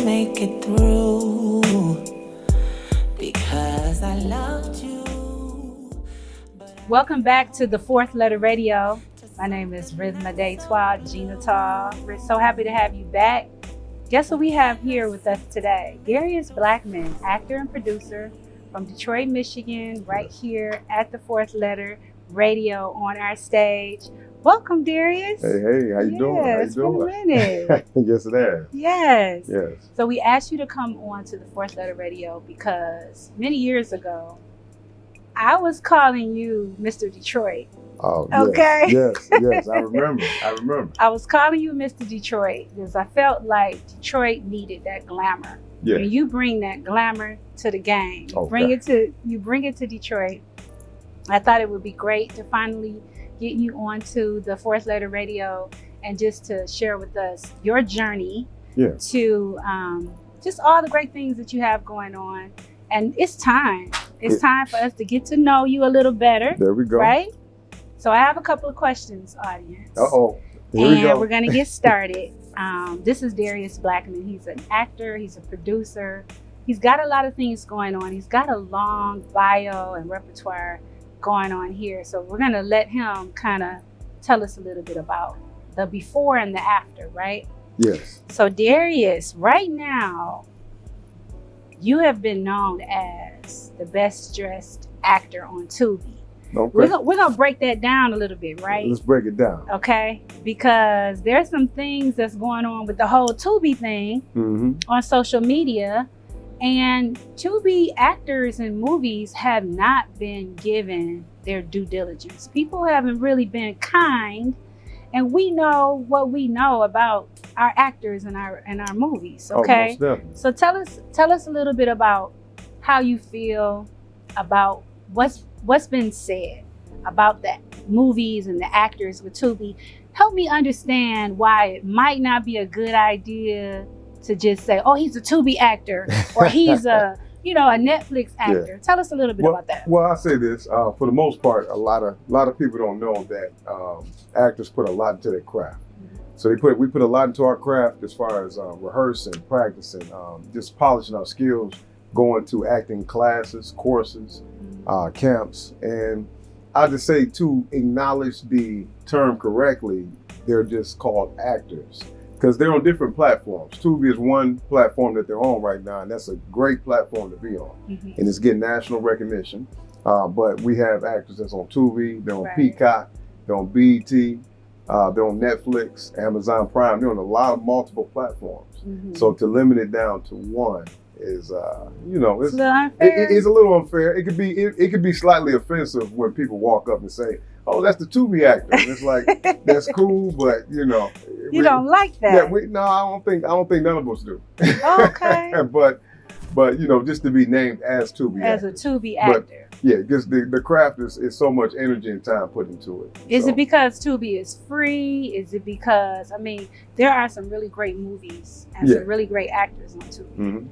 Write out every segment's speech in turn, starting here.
make it through because I loved you. Welcome back to the Fourth Letter Radio. My name is Rhythma Daytwa Gina Tall. We're so happy to have you back. Guess what we have here with us today? Darius Blackmon, actor and producer from Detroit, Michigan, right here at the Fourth Letter Radio on our stage. Welcome, Darius. Hey, how you doing? How you It's been doing? a minute. Yes, it has. Yes. Yes. So we asked you to come on to the Fourth Letter Radio because many years ago, I was calling you Mr. Detroit. Oh, Okay. Yes, I remember. I was calling you Mr. Detroit because I felt like Detroit needed that glamour. Yeah. And you bring that glamour to the game. Okay. You bring it to Detroit. I thought it would be great to finally get you onto the Fourth Letter Radio and just to share with us your journey to just all the great things that you have going on. And it's time. It's time for us to get to know you a little better. There we go. Right? So I have a couple of questions, audience. Uh-oh. Here we go. And we're going to get started. This is Darius Blackmon. He's an actor. He's a producer. He's got a lot of things going on. He's got a long bio and repertoire going on here. So we're going to let him kind of tell us a little bit about the before and the after, right? Yes. So Darius, right now, you have been known as the best dressed actor on Tubi. Okay. We're gonna break that down a little bit, right? Let's break it down. Okay, because there's some things that's going on with the whole Tubi thing on social media, and Tubi actors and movies have not been given their due diligence. People haven't really been kind, and we know what we know about our actors and our movies. Okay, Oh, most definitely. so tell us a little bit about how you feel about what's been said about the movies and the actors with Tubi. Help me understand why it might not be a good idea to just say, oh, he's a Tubi actor or he's a Netflix actor. Yeah. Tell us a little bit about that. Well, I'll say this. For the most part, a lot of people don't know that actors put a lot into their craft. So we put a lot into our craft as far as rehearsing, practicing, just polishing our skills, going to acting classes, courses, camps. And I just say to acknowledge the term correctly, they're just called actors because they're on different platforms. Tubi is one platform that they're on right now, and that's a great platform to be on. And it's getting national recognition. But we have actors that's on Tubi, they're on Peacock, they're on BET, they're on Netflix, Amazon Prime. They're on a lot of multiple platforms. So to limit it down to one is, it's a little unfair. It could be slightly offensive when people walk up and say, "Oh, that's the Tubi actor." And it's like that's cool, but you don't like that. Yeah, I don't think none of us do. Okay. but just to be named as Tubi actor. A Tubi actor. But, yeah, because the craft is so much energy and time put into it. Is it because Tubi is free? Is it because, there are some really great movies and some really great actors on Tubi.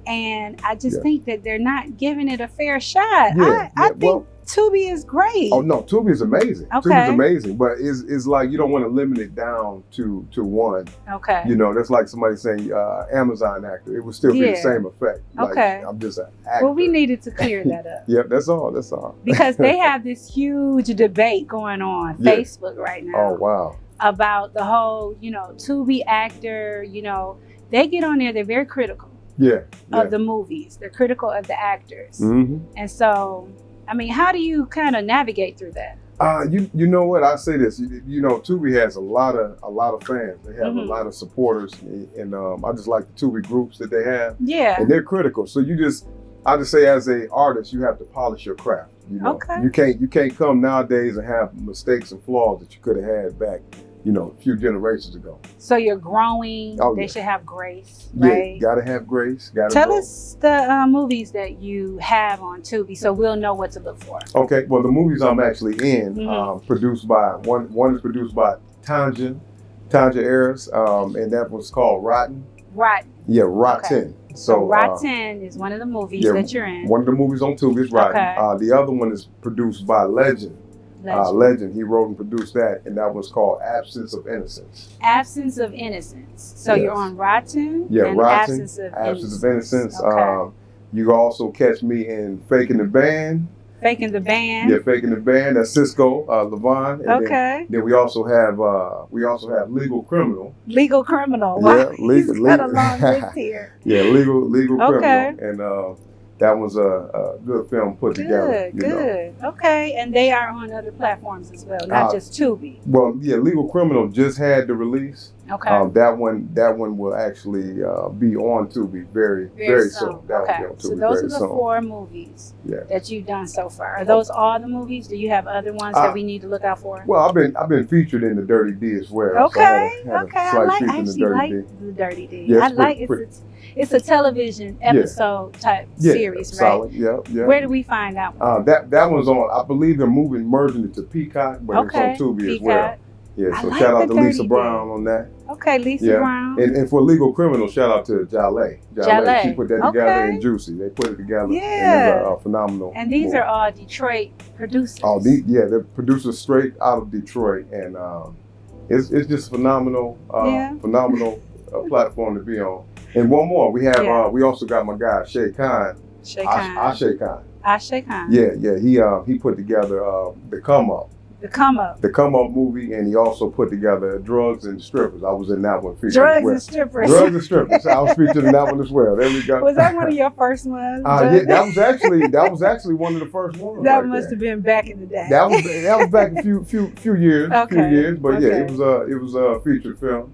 And I just think that they're not giving it a fair shot. I think Tubi is great. Oh no, Tubi is amazing. Okay. Tubi is amazing, but it's like you don't want to limit it down to one. Okay. That's like somebody saying Amazon actor. It would still be the same effect. Okay. Like, I'm just an actor. Well, we needed to clear that up. Yep, that's all. Because they have this huge debate going on Facebook right now. Oh wow. About the whole, Tubi actor. They get on there. They're very critical. Of the movies. They're critical of the actors. And so, how do you kind of navigate through that? You know what? I say this. Tubi has a lot of fans. They have a lot of supporters, and I just like the Tubi groups that they have. Yeah. And they're critical. So I just say as an artist, you have to polish your craft. Okay. You can't come nowadays and have mistakes and flaws that you could have had back a few generations ago. So you're growing. They should have grace, right? Yeah, gotta have grace. Tell us the movies that you have on Tubi so we'll know what to look for. Okay, well, the movies I'm actually in, produced by, one is produced by Tanja Ayers, and that was called Rotten. Rotten. Yeah, Rotten. Okay. So Rotten is one of the movies that you're in. One of the movies on Tubi is Rotten. Okay. The other one is produced by Legend. Legend. He wrote and produced that, and that was called Absence of Innocence. Absence of Innocence. So Yes. you're on Rotten. Yeah, and Rotten. Absence of Innocence. Okay. You can also catch me in Faking the Band. Faking the Band. Yeah, Faking the Band. That's Cisco, Levon. And Okay. Then we also have Legal Criminal. Legal Criminal. Yeah, Wow. He's got a long list here. Yeah, Legal Okay. Criminal, and that was a good film put together. Good. Okay, and they are on other platforms as well, not just Tubi. Well, yeah, Legal Criminal just had the release. Okay. That one will actually be on Tubi very soon. That will be on Tubi so those very are the soon. 4 movies Yeah. that you've done so far. Are those all the movies? Do you have other ones that we need to look out for? Well, I've been featured in the Dirty D as well. Okay. So I had a I slight like feature in the Dirty D. the Dirty D. Yeah, I like it's a television episode type series, right? Solid. Yeah. Where do we find that one? That one's on. I believe they're merging it to Peacock, but it's on Tubi as well. Yeah, so shout out to Lisa Brown on that. Okay, Lisa Brown. And for Legal Criminal, shout out to Jale. She put that together, and Juicy. They put it together. Yeah. And it's a phenomenal. And these movie. are all Detroit producers. They're producers straight out of Detroit, and it's just phenomenal, phenomenal platform to be on. And one more, we have we also got my guy Shay Khan. Ashe Khan. Yeah. He put together the Come Up. The Come Up movie, and he also put together Drugs and Strippers. I was in that one featured Drugs as well. and Strippers. Drugs and Strippers. I was featured in that one as well. There we go. Was that one of your first ones? Yeah, that was actually one of the first ones. That must have been back in the day. That was back a few years. But yeah, it was a featured film.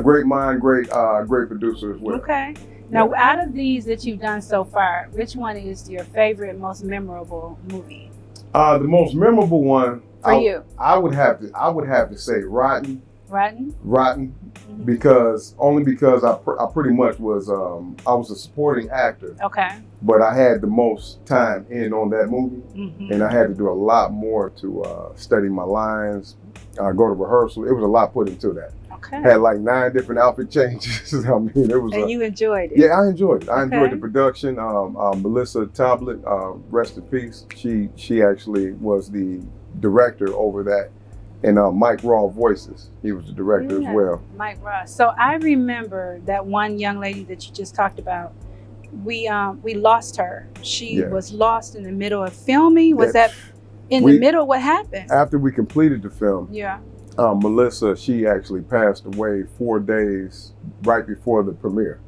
Great mind, great producer as well. Okay. Now, out of these that you've done so far, which one is your favorite, most memorable movie? The most memorable one for you, I would have to say Rotten. Rotten. Mm-hmm. because I pretty much was I was a supporting actor. Okay. But I had the most time in on that movie, and I had to do a lot more to study my lines, go to rehearsal. It was a lot put into that. Okay. Had like 9 different outfit changes. I mean, it was. And you enjoyed it. Yeah, I enjoyed it. I enjoyed the production. Melissa Tablet, rest in peace. She actually was the director over that, and Mike Raw Voices. He was the director as well. Mike Raw. So I remember that one young lady that you just talked about. We lost her. She was lost in the middle of filming. Was that in the middle? What happened? After we completed the film. Yeah. Melissa, she actually passed away 4 days right before the premiere.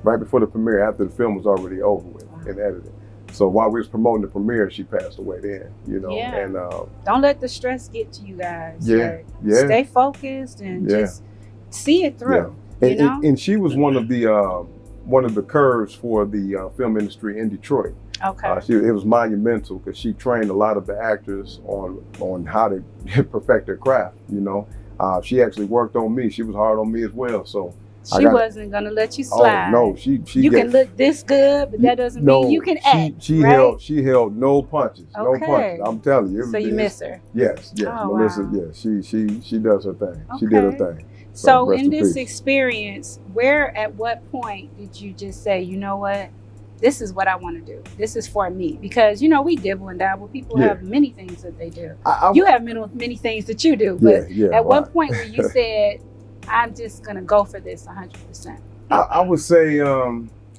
Right before the premiere, after the film was already over with and edited. So while we was promoting the premiere, she passed away then, Yeah. And don't let the stress get to you guys. Yeah. Stay focused and just see it through. Yeah. And she was one of the curves for the film industry in Detroit. Okay. It was monumental because she trained a lot of the actors on how to perfect their craft. She actually worked on me. She was hard on me as well. So she wasn't gonna let you slide. Oh no, she. You can look this good, but that doesn't mean you can act. She held no punches. Okay. No punches. I'm telling you. So you miss her. Yes. Oh, Melissa. Wow. Yeah. She does her thing. Okay. She did her thing. So in this experience, at what point did you just say, you know what? This is what I want to do. This is for me. Because, we dibble and dabble. People have many things that they do. You have many things that you do. But at what point where you said, I'm just going to go for this 100%? I would say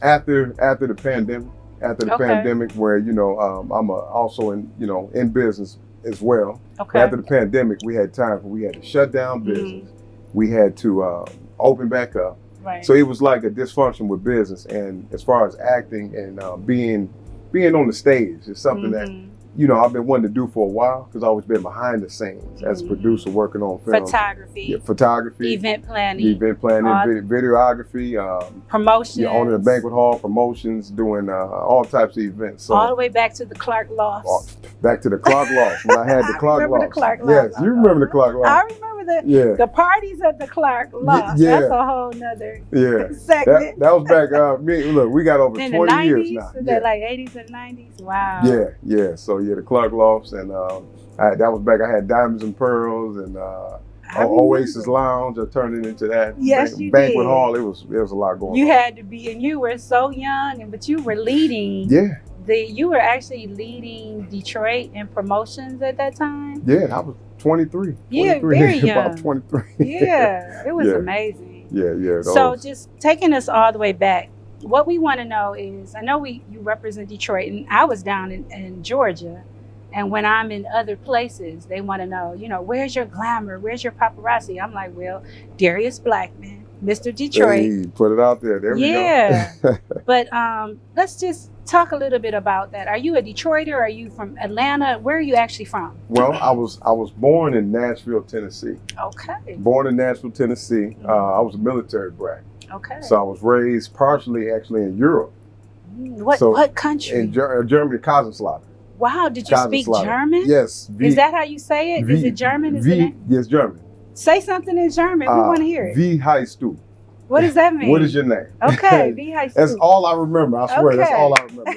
after the pandemic. After the pandemic where, I'm also in business as well. Okay. After the pandemic, we had to shut down business. We had to open back up. Right. So it was like a dysfunction with business, and as far as acting and being on the stage is something that I've been wanting to do for a while because I've always been behind the scenes as a producer working on film. Photography, event planning, videography, promotions, owning a banquet hall, promotions, doing all types of events. So, all the way back to the Clark Lofts. Back to the Clark Lofts when I had the Clark Lofts. Yes, you remember the Clark Lofts. I remember the parties at the Clark Lofts. Yeah. That's a whole nother segment. That was back. Look, we got over 20 years now. Was that like 80s and 90s? Wow. Yeah. So the Clark Lofts, and that was back. I had Diamonds and Pearls and Oasis Lounge. I turned it into that. Yes, you banquet did. hall. It was a lot going on. You had to be, and you were so young, but you were leading. you were actually leading Detroit in promotions at that time? Yeah, I was 23. Yeah, 23, very young. About 23. Yeah, it was Yeah. amazing. Yeah. So just taking us all the way back, what we want to know is, I know you represent Detroit, and I was down in Georgia, and when I'm in other places, they want to know, where's your glamour? Where's your paparazzi? I'm like, well, Darius Blackmon, Mr. Detroit. Hey, put it out there. There we Yeah. go. But let's just talk a little bit about that. Are you a Detroiter? Are you from Atlanta? Where are you actually from? Well, I was born in Nashville, Tennessee. Okay. Born in Nashville, Tennessee. I was a military brat. Okay. So I was raised partially actually in Europe. What country? In Germany, Kaiserslautern. Wow, did you speak German? Yes. Is that how you say it? Is it German? Yes, German. Say something in German. We want to hear it. Wie heißt du? What does that mean? What is your name? Okay, wie heißt du? That's all I remember. I swear, that's Okay. all I remember.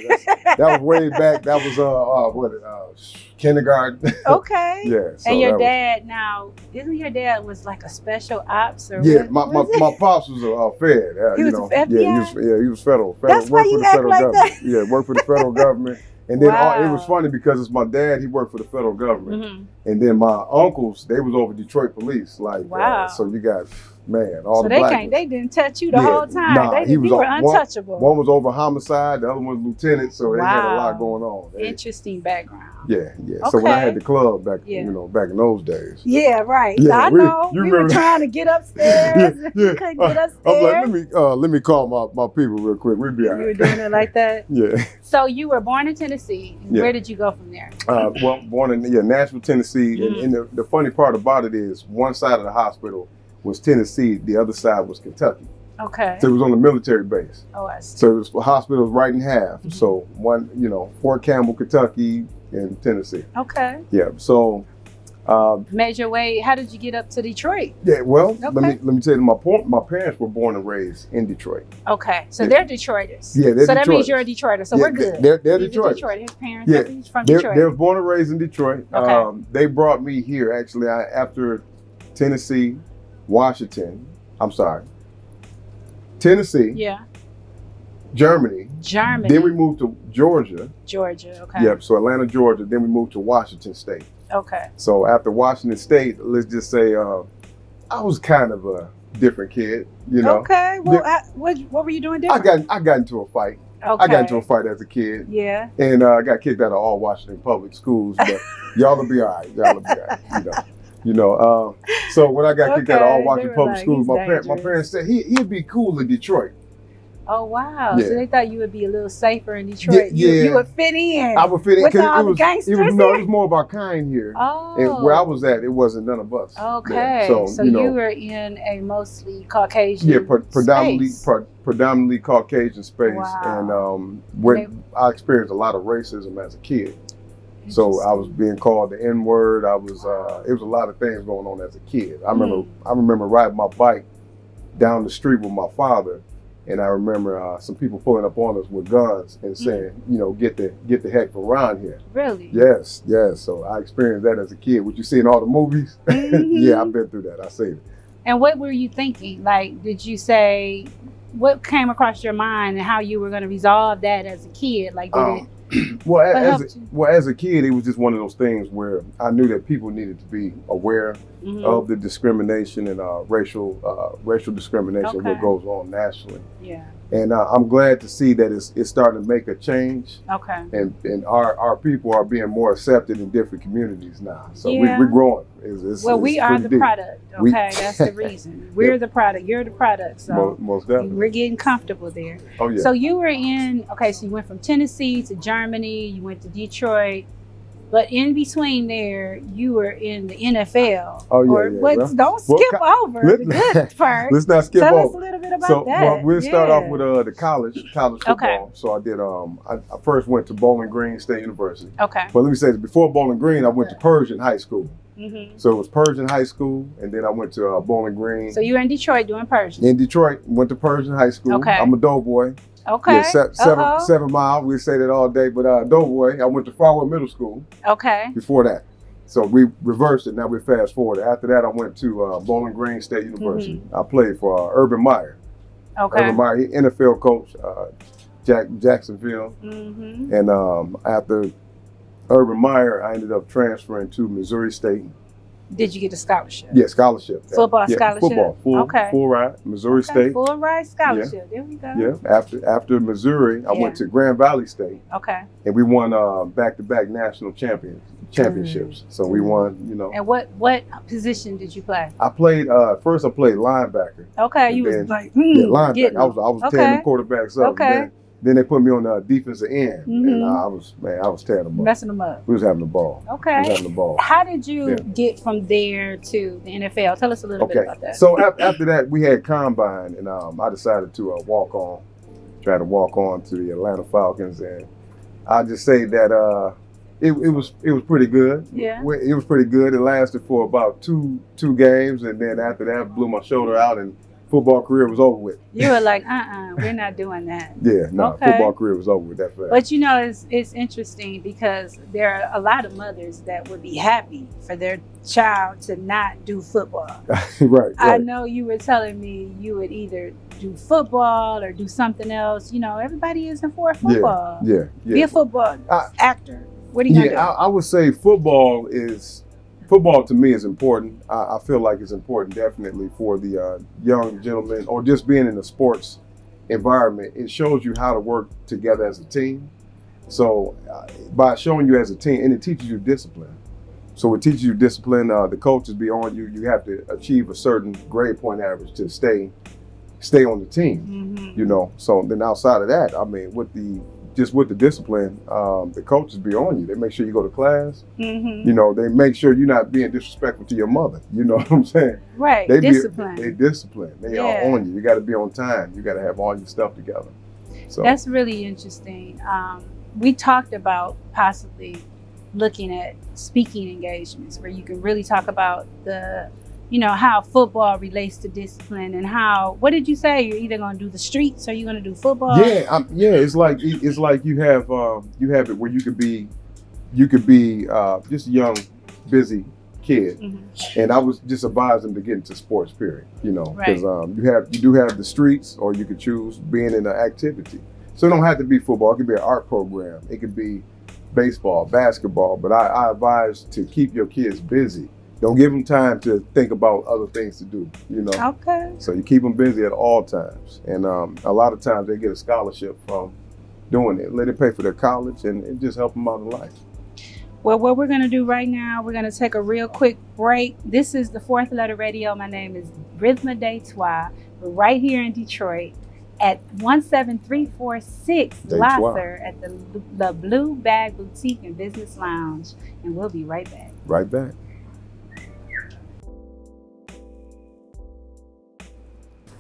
That was way back. That was kindergarten. Okay. Yeah. So and your that dad now, isn't your dad was like a special ops or Yeah, what? my pops was a Fed. He was know. FBI? He was federal. That's worked why for you the act federal like government. that. Yeah, worked for the federal government. And then Wow. it was funny because it's my dad. He worked for the federal government, Mhm. and then my uncles they was over Detroit police. Wow. So you got all So the black they didn't touch you the Yeah, whole time. nah, you were on- untouchable. One was over homicide, the other one was lieutenant. So they had a Wow. lot going on. Interesting background. Yeah. So when I Okay. had the club back, Yeah. back in those days. Yeah, right. Yeah, I know. you We were remember- trying to get upstairs. We couldn't get upstairs. I'm like, let me call my people real quick. We'll be all You were right. doing it like that. Yeah. So you were born in Tennessee. Yeah. Where did you go from there? Well, born in Nashville, Tennessee. Mhm. And the funny part about it is one side of the hospital was Tennessee, the other side was Kentucky. Okay. So it was on the military base. Oh, I see. So the hospital was right in half. Mhm. So one, Fort Campbell, Kentucky, and Tennessee. Okay. Yeah. So Made your way. How did you get up to Detroit? yeah. Well, Okay. let me tell you, my parents were born and raised in Detroit. Okay. So Yeah. they're Detroiters. Yeah, they're So that means Detroiters. you're a Detroiter. So Yeah, we're good. They're He's a Detroiters. Detroiter. His parents Yeah. he's from They Detroit. were born and raised in Detroit. Okay. They brought me here actually after Tennessee, Washington. I'm sorry, Tennessee, Yeah. Germany. Germany. Then we moved to Georgia. Georgia. Okay. Yep. So Atlanta, Georgia. Then we moved to Washington State. Okay. So after Washington State, let's just say I was kind of a different kid. Okay. Well, what were you doing different? I got into a fight. Okay. I got into a fight as a kid. Yeah. And I got kicked out of all Washington public schools, but y'all will be all right. Y'all will be all right. So when I got kicked out of all Okay, Washington they were public like, schools, he's my dangerous. parents said he'd be cool in Detroit. Oh wow! Yeah. So they thought you would be a little safer in Detroit. Yeah. You would fit in. I would fit in With all it the was gangsters it here? was more of our kind here. Oh. And where I was at, it wasn't none of us. Okay. there. So you were in a mostly Caucasian. Yeah, predominantly space. predominantly Caucasian space, Wow. and I experienced a lot of racism as a kid. So I was being called the N-word. I was it was a lot of things going on as a kid. I remember riding my bike down the street with my father, and I remember some people pulling up on us with guns and saying, get the heck from around here. Really? Yes. So I experienced that as a kid. What you see in all the movies? Mhm. Yeah, I've been through that. I seen it. And what were you thinking? Like, did you say what came across your mind and how you were going to resolve that as a kid? Like, did it? Well, helped you? as a kid, it was just one of those things where I knew that people needed to be aware Mhm. of the discrimination and racial discrimination Okay. what goes on nationally. Yeah. And I'm glad to see that it's starting to make a change, Okay. and our people are being more accepted in different communities now. So Yeah. we're growing. We are pretty the deep. product. We- Okay, that's the reason. We're the product. You're the product. So Most definitely. we're getting comfortable there. Oh yeah. So you were so you went from Tennessee to Germany, you went to Detroit, but in between there, you were in the NFL. Oh, yeah, Or yeah. what? Well- Don't well, skip over the good part. Let's not skip Tell us a over. little bit about So that. we'll start Yeah. off with the college football. Okay. So I did. I first went to Bowling Green State University. Okay. But let me say this: before Bowling Green, I went to Persian High School. Hmm. So it was Persian High School, and then I went to Bowling Green. So you were in Detroit doing Persian. In Detroit, went to Persian High School. Okay. I'm a doughboy. Okay. Yeah, 7 Mile. We say that all day, but doughboy. I went to Farwell Middle School Okay. before that. So we reversed it. Now we fast forward. After that, I went to Bowling Green State University. I played for Urban Meyer. Okay. Urban Meyer, he NFL coach. Jacksonville. Mm-hmm. And after Urban Meyer, I ended up transferring to Missouri State. Did you get a scholarship? Yeah, scholarship. Football scholarship? Football, full ride, Missouri State. Full ride scholarship. There we go. Yeah, after Missouri, I went to Grand Valley State. Okay. And we won back-to-back national championships. So we won, And what position did you play? I played first. I played linebacker. Okay, you was like linebacker. I was tearing the quarterbacks up. Okay. Then they put me on the defensive end, and I was tearing them up. Messing them up. We was having the ball. Okay. We was having the ball. How did you get from there to the NFL? Tell us a little bit about that. So after that, we had combine, and I decided to try to walk on to the Atlanta Falcons, and I just say that it was pretty good. Yeah. It was pretty good. It lasted for about two games, and then after that, I blew my shoulder out, and football career was over with. You were like, we're not doing that. Yeah, no, football career was over with that fast. But it's interesting because there are a lot of mothers that would be happy for their child to not do football. Right. I know you were telling me you would either do football or do something else. Everybody isn't for football. Yeah. Be a football actor. What are you gonna do? I would say football to me is important. I feel like it's important definitely for the young gentleman, or just being in a sports environment. It shows you how to work together as a team. So by showing you as a team, and it teaches you discipline. So it teaches you discipline. The coaches be on you. You have to achieve a certain grade point average to stay on the team. Mm-hmm. So then outside of that, I mean, with the discipline, the coaches be on you. They make sure you go to class. Mm-hmm. They make sure you're not being disrespectful to your mother. You know what I'm saying? Right. They discipline. They discipline. They are on you. You got to be on time. You got to have all your stuff together. So that's really interesting. We talked about possibly looking at speaking engagements where you can really talk about how football relates to discipline, and what did you say? You're either going to do the streets or you're going to do football? Yeah. It's like you have it where you could be just a young, busy kid, and I was just advise them to get into sports. Period. Because you do have the streets, or you could choose being in an activity. So it don't have to be football. It could be an art program. It could be baseball, basketball. But I advise to keep your kids busy. Don't give them time to think about other things to do, Okay. So you keep them busy at all times. And a lot of times they get a scholarship from doing it. Let it pay for their college and just help them out in life. Well, what we're going to do right now, we're going to take a real quick break. This is the Fourth Letter Radio. My name is Rhythma de Toi. We're right here in Detroit at 17346 Gloucester at the Blue Bag Boutique and Business Lounge. And we'll be right back. Right back.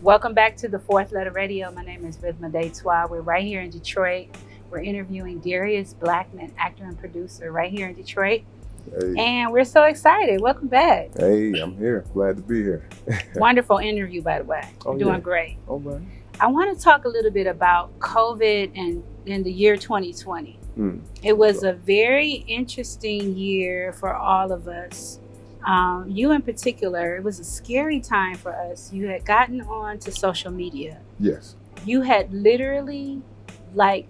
Welcome back to the Fourth Letter Radio. My name is Rhythma de Toi. We're right here in Detroit. We're interviewing Darius Blackmon, actor and producer, right here in Detroit. Hey. And we're so excited. Welcome back. Hey, I'm here. Glad to be here. Wonderful interview, by the way. You're doing great. All right. I want to talk a little bit about COVID and in the year 2020. It was a very interesting year for all of us. You in particular, it was a scary time for us. You had gotten on to social media. Yes. You had literally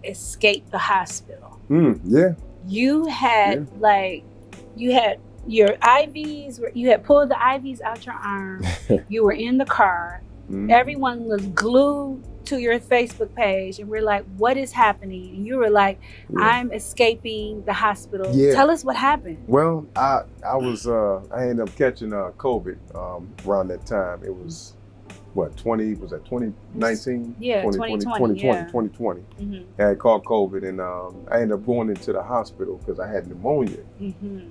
escaped the hospital. Yeah. You had you had your IVs, you had pulled the IVs out your arm. You were in the car. Everyone was glued to your Facebook page, and we're like, what is happening? And you were like, I'm escaping the hospital. Yeah. Tell us what happened. Well, I ended up catching COVID around that time. It was what, 2019? Yeah, 2020. 2020. I had caught COVID, and I ended up going into the hospital because I had pneumonia.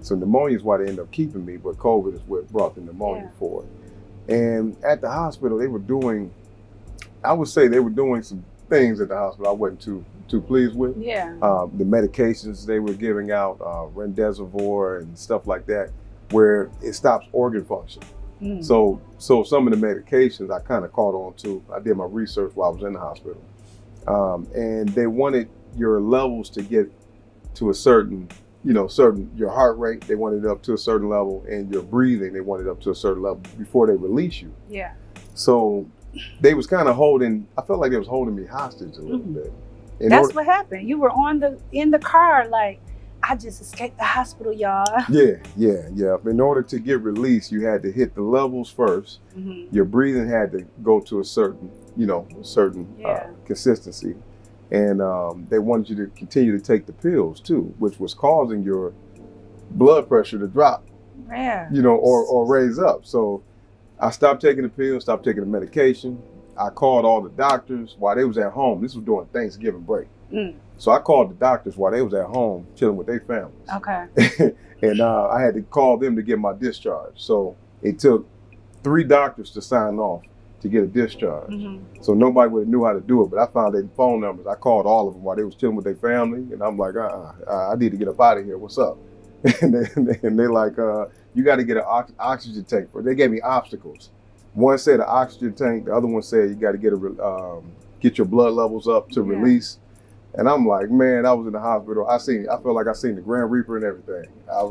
So pneumonia is why they ended up keeping me, but COVID is what brought the pneumonia forward. And at the hospital, they were doing some things at the hospital I wasn't too pleased with. Yeah. The medications they were giving out, remdesivir and stuff like that, where it stops organ function. So some of the medications I kind of caught on to. I did my research while I was in the hospital. And they wanted your levels to get to a certain your heart rate, they wanted it up to a certain level, and your breathing, they wanted it up to a certain level before they release you. Yeah. So they was kind of I felt like they was holding me hostage a little bit. That's what happened. You were in the car like, I just escaped the hospital, y'all. Yeah. In order to get released, you had to hit the levels first. Mm-hmm. Your breathing had to go to a certain consistency. And they wanted you to continue to take the pills too, which was causing your blood pressure to drop, or raise up. So I stopped taking the pills, stopped taking the medication. I called all the doctors while they was at home. This was during Thanksgiving break. So I called the doctors while they was at home chilling with their families. Okay. And I had to call them to get my discharge. So it took 3 doctors to sign off to get a discharge. Mm-hmm. So nobody would have knew how to do it, but I found their phone numbers. I called all of them while they was chilling with their family. And I'm like, I need to get up out of here. What's up? And they're like, you got to get an oxygen tank. They gave me obstacles. One said an oxygen tank. The other one said you got to get your blood levels up to release. And I'm like, man, I was in the hospital. I felt like I seen the Grand Reaper and everything.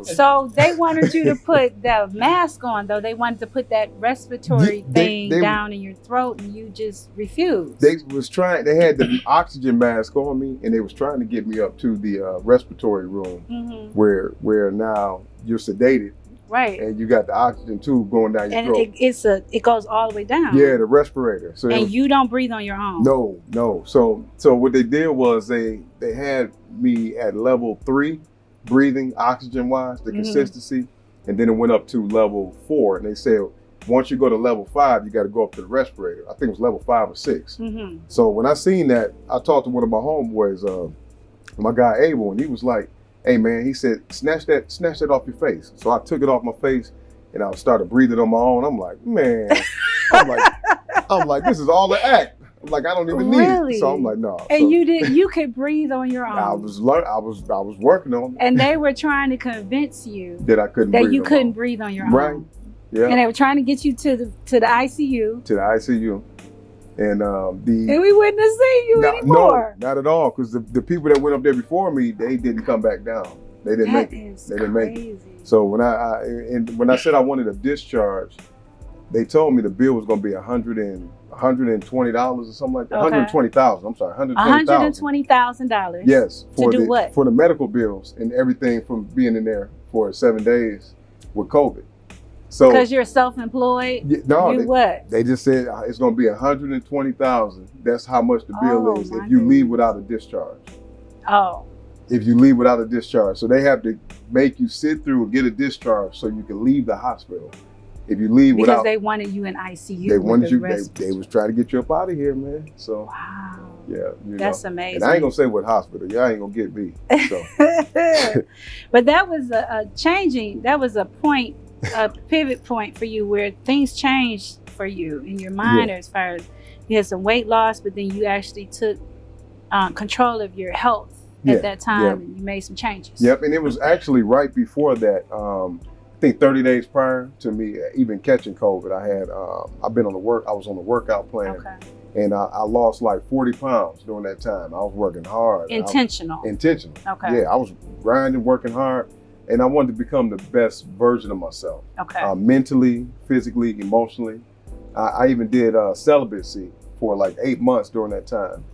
So they wanted you to put the mask on, though. They wanted to put that respiratory thing down in your throat, and you just refused. They had the oxygen mask on me, and they was trying to get me up to the respiratory room, where now you're sedated. Right. And you got the oxygen tube going down your throat. And it goes all the way down. Yeah, the respirator. So you don't breathe on your own. No. So what they did was they had me at level 3, breathing oxygen wise, the consistency, and then it went up to level 4. And they said once you go to level 5, you got to go up to the respirator. I think it was level 5 or 6. Mm-hmm. So when I seen that, I talked to one of my homeboys, my guy Abel, and he was like, hey man, he said, snatch that off your face. So I took it off my face and I started breathing on my own. I'm like, man, I'm like, this is all the act. I'm like, I don't even need it. So I'm like, no. And you could breathe on your own. I was working on it. And they were trying to convince you that you couldn't breathe on your own. Right. Yeah. And they were trying to get you to the ICU. To the ICU. And we wouldn't have seen you anymore. No, not at all. Because the people that went up there before me, they didn't come back down. They didn't make it. They didn't make it. So when I said I wanted a discharge, they told me the bill was going to be $120 or something like that. Okay. $120,000. I'm sorry, $120,000. $120,000. Yes. To do what? For the medical bills and everything from being in there for 7 days with COVID. So because you're self-employed. What? They just said it's going to be $120,000. That's how much the bill is if you leave without a discharge. Oh. If you leave without a discharge, so they have to make you sit through and get a discharge so you can leave the hospital. If you leave because they wanted you in ICU. They wanted you. They was trying to get you up out of here, man. So wow. Yeah, that's amazing. And I ain't gonna say what hospital. Y'all ain't gonna get me. So. But that was that was a pivot point for you where things changed for you in your mind, as far as you had some weight loss, but then you actually took control of your health at that time, and you made some changes. Yep, and it was actually right before that. I think 30 days prior to me even catching COVID, I was on the workout plan, and I lost like 40 pounds during that time. I was working hard. Intentional. Okay. Yeah, I was grinding, working hard. And I wanted to become the best version of myself. Okay. Mentally, physically, emotionally. I even did celibacy for like 8 months during that time.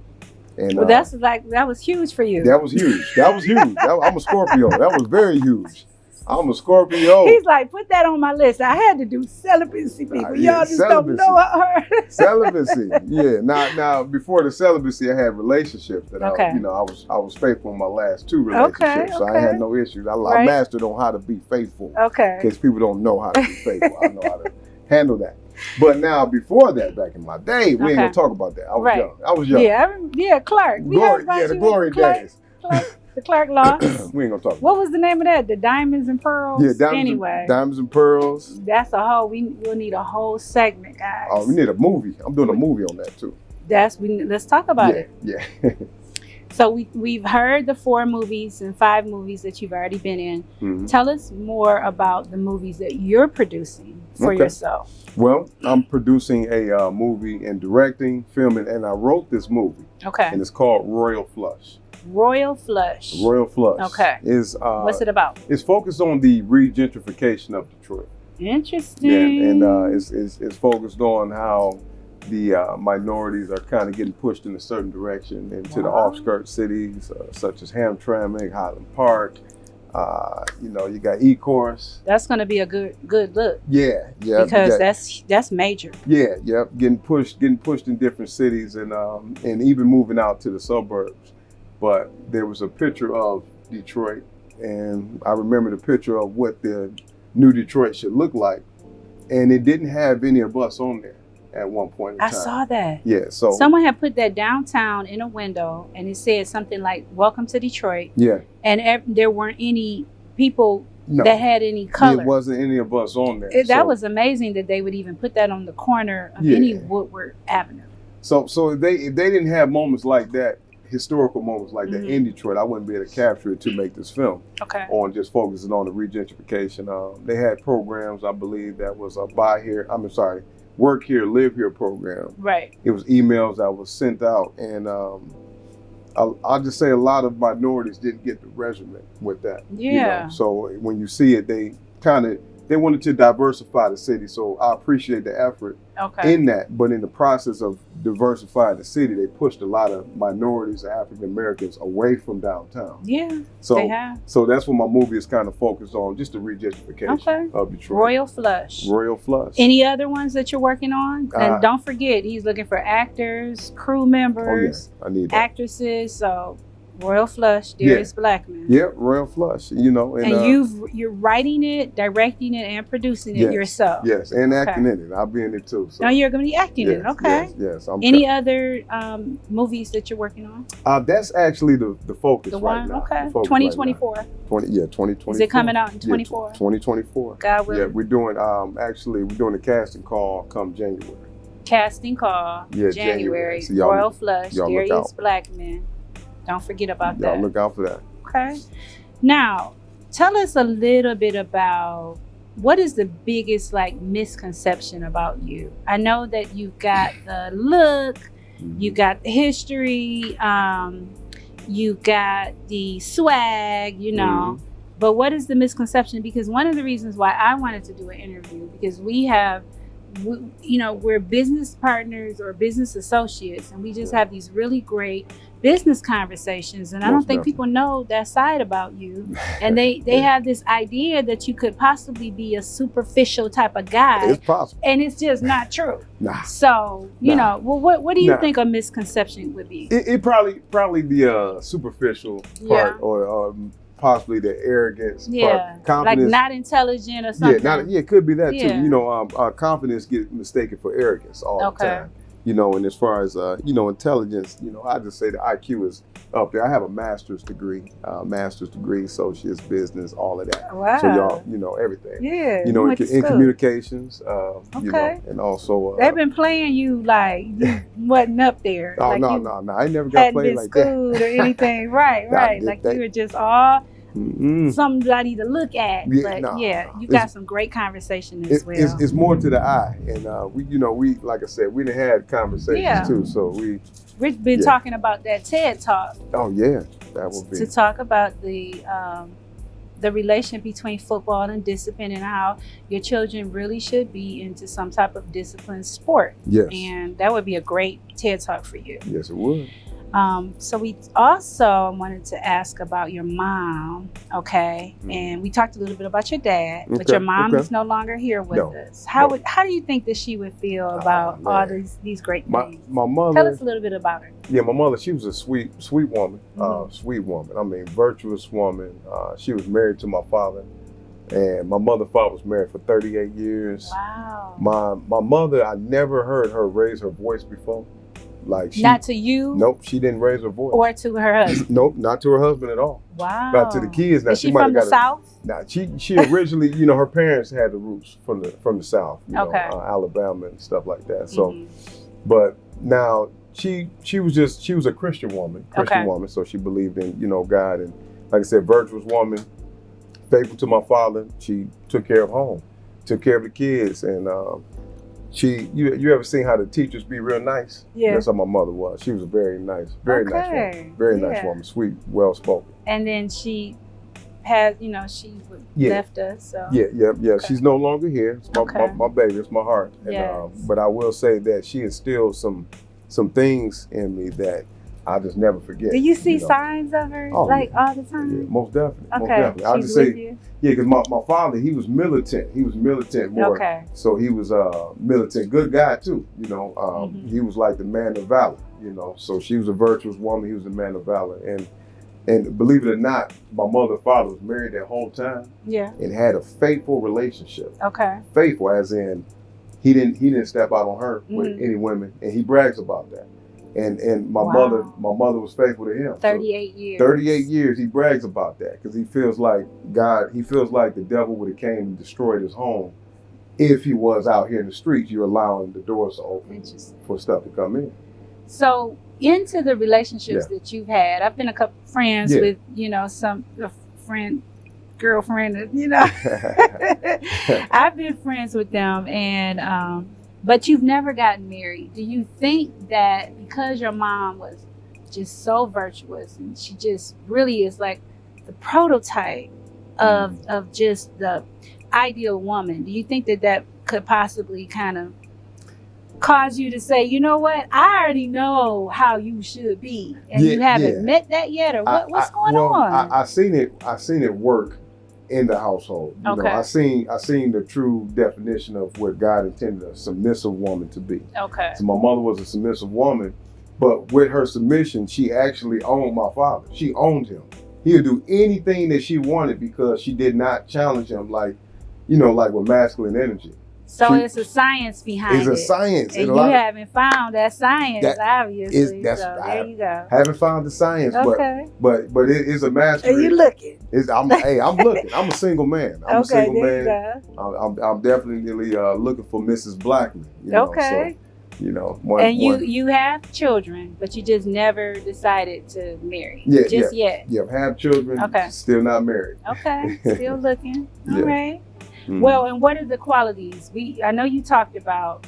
And well, that was huge for you. That was huge. I'm a Scorpio. That was very huge. I'm a Scorpio. He's like, put that on my list. I had to do celibacy, people. Y'all just don't know her. Celibacy. Yeah. Now before the celibacy, I had relationships that I was faithful in my last 2 relationships. So I had no issues. I mastered on how to be faithful. Okay. Because people don't know how to be faithful. I know how to handle that. But now before that, back in my day, we ain't gonna talk about that. I was young. Yeah, Clark. The glory days. The Clark Law. We ain't gonna talk about what was the name of that? The Diamonds and Pearls? Yeah, Diamonds and Pearls. That's we'll need a whole segment, guys. Oh, we need a movie. I'm doing a movie on that too. Let's talk about it. Yeah. So we've heard the 4 movies and 5 movies that you've already been in. Mm-hmm. Tell us more about the movies that you're producing for yourself. Well, I'm producing a movie and directing, filming, and I wrote this movie. Okay. And it's called Royal Flush. Royal Flush. Okay. What's it about? It's focused on the regentrification of Detroit. Interesting. Yeah, and it's focused on how minorities are kind of getting pushed in a certain direction into the Wow. off-skirt cities, such as Hamtramck, Highland Park. You got E-Course. That's going to be a good look. Yeah. Because that's major. Yeah, getting pushed in different cities and even moving out to the suburbs. But there was a picture of Detroit, and I remember the picture of what the new Detroit should look like, and it didn't have any of us on there at one point in time. I saw that. Yeah, so Someone had put that downtown in a window, and it said something like "Welcome to Detroit," yeah, and there weren't any people no, that had any color. it wasn't any of us on there. That was amazing that they would even put that on the corner of any Woodward Avenue. So if they didn't have moments like that, historical moments like that in Detroit, I wouldn't be able to capture it to make this film. Okay. On just focusing on the regentrification. They had programs, I believe, that was a work here, live here program. Right. It was emails that was sent out, and I'll just say a lot of minorities didn't get the resume with that. Yeah. So when you see it, they wanted to diversify the city. So I appreciate the effort in that. But in the process of diversifying the city, they pushed a lot of minorities and African Americans away from downtown. Yeah. So they have. So that's what my movie is kind of focused on, just the regentrification of Detroit. Royal Flush. Royal Flush. Any other ones that you're working on? And don't forget, he's looking for actors, crew members, I need that. actresses. So Royal Flush, Darius Blackmon. Yeah, Royal Flush. And you're writing it, directing it, and producing it yourself. Yes, and acting in it. I'll be in it too. So. Now you're going to be acting in it. Okay. Yes. Any other movies that you're working on? That's actually the focus the right one? now. Okay. 2024. 2024. Is it coming out in 24? 2024. God willing. Yeah, we're doing the casting call come January. Casting call January. So Royal Flush, y'all look Darius out. Blackmon. Don't forget about that. Y'all look out for that. Okay. Now, tell us a little bit about what is the biggest misconception about you? I know that you've got the look, you got the history, you got the swag, but what is the misconception? Because one of the reasons why I wanted to do an interview, because we're business partners or business associates, and we just have these really great business conversations, and I don't think people know that side about you, and they have this idea that you could possibly be a superficial type of guy. It's possible, and it's just not true. Nah. So what do you think a misconception would be? It probably the superficial part, or possibly the arrogance part. Confidence, not intelligent or something. It could be that too. Confidence gets mistaken for arrogance all the time. And as far as intelligence, I just say the IQ is up there. I have a master's degree, associate's business, all of that. Wow. So y'all, everything. Yeah. In communications, and also they've been playing you like you wasn't up there. Oh, like no. I never got played like that. Hadn't been schooled or anything. Right. Like you were just all somebody to look at. You got some great conversation as well. It's more to the eye, and we like I said, we done had conversations too. So we've been talking about that TED Talk. Oh yeah, that would be to talk about the relation between football and discipline, and how your children really should be into some type of disciplined sport. Yes, and that would be a great TED Talk for you. Yes, it would. So we also wanted to ask about your mom, and we talked a little bit about your dad, but your mom is no longer here with us. How do you think that she would feel about all these great things? My mother. Tell us a little bit about her. Yeah, my mother, she was a sweet woman, sweet woman. I mean, virtuous woman. She was married to my father, and my father was married for 38 years. Wow. My mother, I never heard her raise her voice before. Not to you? Nope, she didn't raise her voice. Or to her husband? Nope, not to her husband at all. Wow. Not to the kids. Now, is she from the South? Nah, she originally, her parents had the roots from the South, Alabama and stuff like that. So, but now she was a Christian woman, so she believed in, God, and like I said, virtuous woman, faithful to my father. She took care of home, took care of the kids, and you ever seen how the teachers be real nice? Yeah. That's how my mother was. She was a very nice woman. Very nice woman. Sweet, well spoken. And then she has, she left us. So Yeah. Okay. She's no longer here. It's my baby. It's my heart. And, Yes. but I will say that she instilled some things in me that I just never forget. Do you see signs of her all the time? Yeah, most definitely. Okay. Most definitely. I She's just with say, you? yeah, because my father, he was militant. He was militant more. Okay. So he was militant, good guy too. He was like the man of valor. So she was a virtuous woman. He was the man of valor. And believe it or not, my mother and father was married that whole time. Yeah. And had a faithful relationship. Okay. Faithful, as in he didn't step out on her with any women, and he brags about that. And my mother was faithful to him. 38 years. 38 years, he brags about that because he feels like the devil would have came and destroyed his home if he was out here in the streets. You're allowing the doors to open for stuff to come in. So into the relationships that you've had, I've been a couple friends with, girlfriend, I've been friends with them, and but you've never gotten married. Do you think that because your mom was just so virtuous and she just really is like the prototype of just the ideal woman, do you think that could possibly kind of cause you to say, you know what, I already know how you should be, and you haven't met that yet, or what's going on? I seen it work in the household. I seen the true definition of what God intended a submissive woman to be. Okay. So my mother was a submissive woman, but with her submission, she actually owned my father. She owned him. He would do anything that she wanted because she did not challenge him like with masculine energy. So it's a science behind it. It's a science. And you haven't found that science, obviously. There you go. Haven't found the science, but it is a mastery. Are you looking? I'm looking. I'm a single man. I'm a single man. You I'm definitely looking for Mrs. Blackmon. Okay. So, you have children, but you just never decided to marry. Yet. Yeah, have children. Okay. Still not married. Okay. Still looking. All right. Mm-hmm. Well, and what are the qualities? I know you talked about,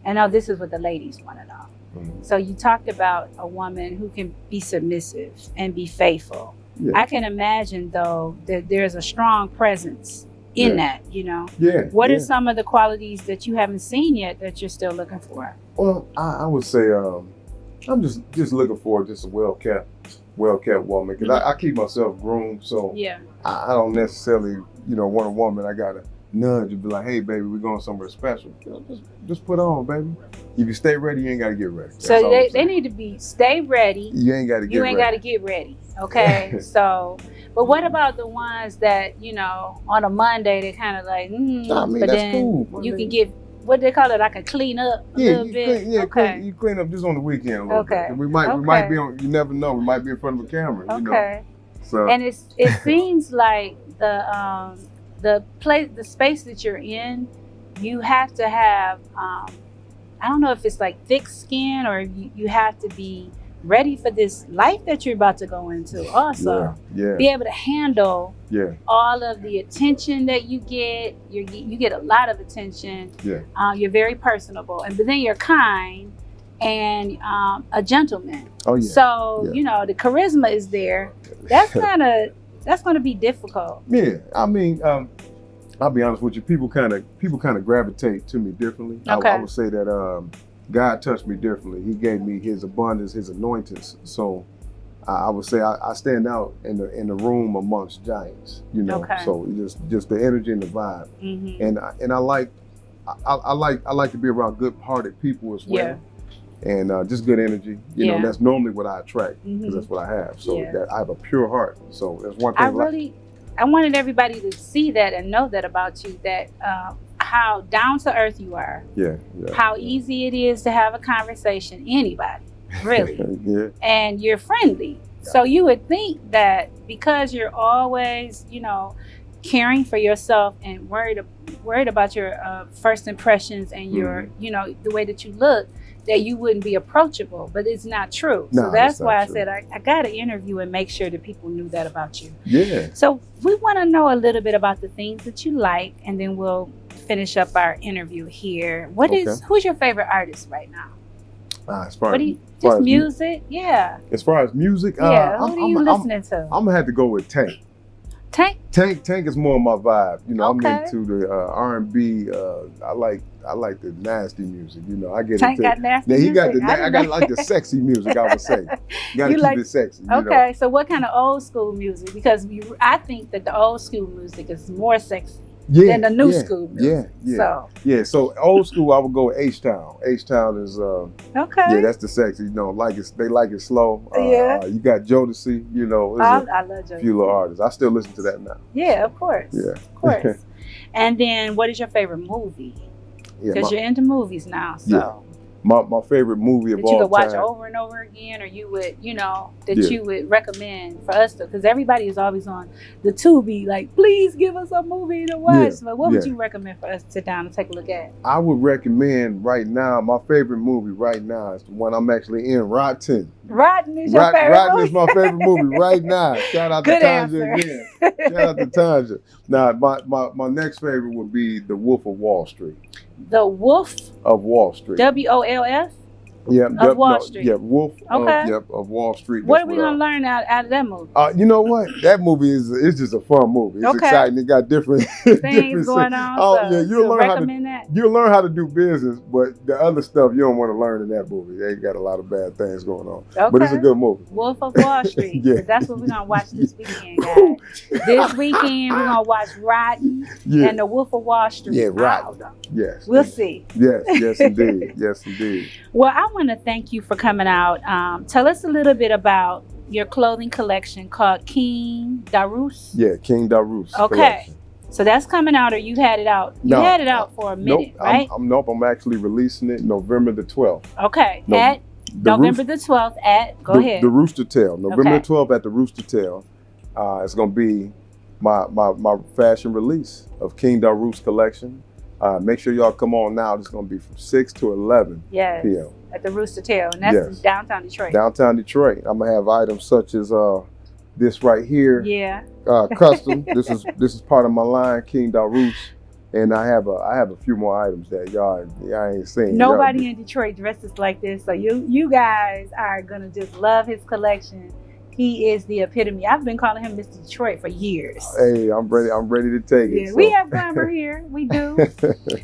I know this is what the ladies want to know. Mm-hmm. So you talked about a woman who can be submissive and be faithful. Yeah. I can imagine, though, that there's a strong presence in that, Yeah. What are some of the qualities that you haven't seen yet that you're still looking for? Well, I would say I'm just looking for just a well-kept woman, because I keep myself groomed, so I don't necessarily, want a woman I gotta nudge and be like, hey baby, we're going somewhere special. Just put on, baby. If you stay ready, you ain't gotta get ready. So they need to stay ready. You ain't gotta get ready. Okay. So, but what about the ones that, on a Monday they kind of like, but that's then cool. you can get, what they call it, I can clean up a little bit. You clean up just on the weekend a little bit. We might be on, you never know, we might be in front of a camera. Okay. So. And it seems like the space that you're in, you have to have, I don't know if it's like thick skin, or you have to be ready for this life that you're about to go into also. Be able to handle all of the attention that you get. You get a lot of attention. You're very personable, but then you're kind and a gentleman. So the charisma is there. That's going to be difficult. I mean, I'll be honest with you. People kind of gravitate to me differently. Okay. I would say that God touched me differently. He gave me His abundance, His anointings. So I would say I stand out in the room amongst giants. Okay. So just the energy and the vibe, and I like to be around good-hearted people as well. And just good energy, that's normally what I attract, because that's what I have. So that I have a pure heart. So that's one thing. I wanted everybody to see that and know that about you, that how down to earth you are. How easy it is to have a conversation, anybody, really. And you're friendly. So you would think that because you're always, caring for yourself and worried about your first impressions and your, the way that you look, that you wouldn't be approachable, but it's not true. So that's why I said I got to interview and make sure that people knew that about you. So we want to know a little bit about the things that you like, and then we'll finish up our interview here. Who's your favorite artist right now? As far as music? Yeah. As far as music, who are you listening to? I'm gonna have to go with Tank. Tank is more my vibe. You know, Okay. I'm into the R&B. I like the nasty music. You know, I get Tank into. got nasty Now he got music. I got like the sexy music. I would say, you gotta You keep like- it sexy. You Okay, know? so what kind of old school music? Because I think that the old school music is more sexy Yeah, than the new yeah, school music. Yeah, So So old school, I would go with H-Town. H-Town is okay. yeah, that's the sexy. You know, they like it slow. Yeah. You got Jodeci. You know, I there's love a Jodeci. few little artists. I still listen to that now. Yeah, of course. Yeah. Of course. And then what is your favorite movie? Yeah, Because you're into movies now, so Yeah. my favorite movie of that you all could watch time. over and over again, or you would, that Yeah. you would recommend for us to, because everybody is always on the Tubi, like, please give us a movie to watch. Yeah, But what would yeah. you recommend for us to sit down and take a look at? I would recommend right now. My favorite movie right now is the one I'm actually in. Rotten. Rotten is your favorite Rotten movie? is my favorite movie right now. Shout out Good to Tanja answer. again. Shout out to Tanja. Now, my next favorite would be The Wolf of Wall Street. The Wolf, Of Wall Street. WOLF. Yeah, of Wall Street. Yeah, Wolf Okay. of Wall Street. What That's are we gonna learn out of that movie? You know what? That movie is just a fun movie. It's Okay. exciting. It got different Things different going things. on. Oh so yeah, you'll learn how to recommend that. you'll learn how to do business, but the other stuff you don't want to learn in that movie. They got a lot of bad things going on. Okay. But it's a good movie. Wolf of Wall Street. Yeah. 'Cause that's what we're gonna watch this weekend, guys. This weekend we're gonna watch Rotten Yeah. and The Wolf of Wall Street. Yeah, Rotten. I don't know. Yes. We'll see. Yes, indeed. Yes, indeed. Well, I want to thank you for coming out. Tell us a little bit about your clothing collection called King Daruse. Yeah, King Daruse. Okay. collection. So that's coming out, or you had it out? You No, had it out for a minute, Nope, right? I'm actually releasing it November the 12th. Okay. No, At The November the 12th at, go ahead. The Rooster Tail. November Okay. the 12th at the Rooster Tail. It's going to be my fashion release of King Daruse collection. Make sure y'all come on now. It's going to be from 6 to 11 Yes. p.m. At the Rooster Tail, and that's Yes. in downtown Detroit. Downtown Detroit. I'm going to have items such as this right here. Yeah. Custom. This is part of my line, King Daruse. And I have a few more items that y'all ain't seen. Nobody in Detroit dresses like this, so you guys are gonna just love his collection. He is the epitome. I've been calling him Mr. Detroit for years. Hey, I'm ready to take it. Yeah, we have glamour here. We do.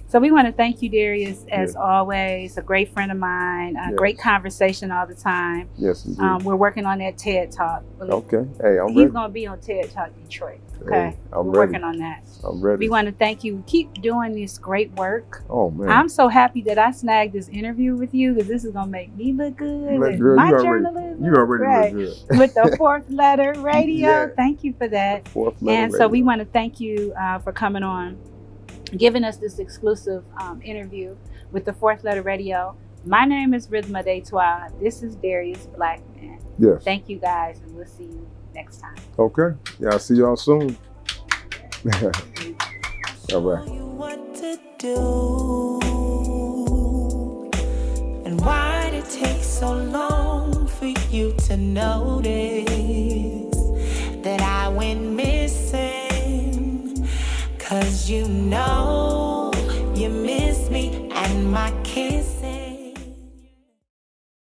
So we want to thank you, Darius, as always. A great friend of mine. A great conversation all the time. Yes, indeed. We're working on that TED Talk. Okay. Hey, I'm He's ready. gonna be on TED Talk Detroit. Okay. Hey, I'm We're ready. working on that. I'm ready. We want to thank you. Keep doing this great work. Oh man. I'm so happy that I snagged this interview with you, because this is gonna make me look good with Girl, my you journalism. already Right. look good. With the Fourth Letter Radio. Yeah. Thank you for that. Fourth letter And so we radio. want to thank you for coming on, giving us this exclusive interview with the Fourth Letter Radio. My name is Rhythma Detoire. This is Darius Blackmon. Yes. Thank you guys, and we'll see you next time. Okay. Yeah, I'll see y'all soon. All right. You what to do, and why'd it take so long for you to notice that I went missing? 'Cause you know you miss me and my kiss.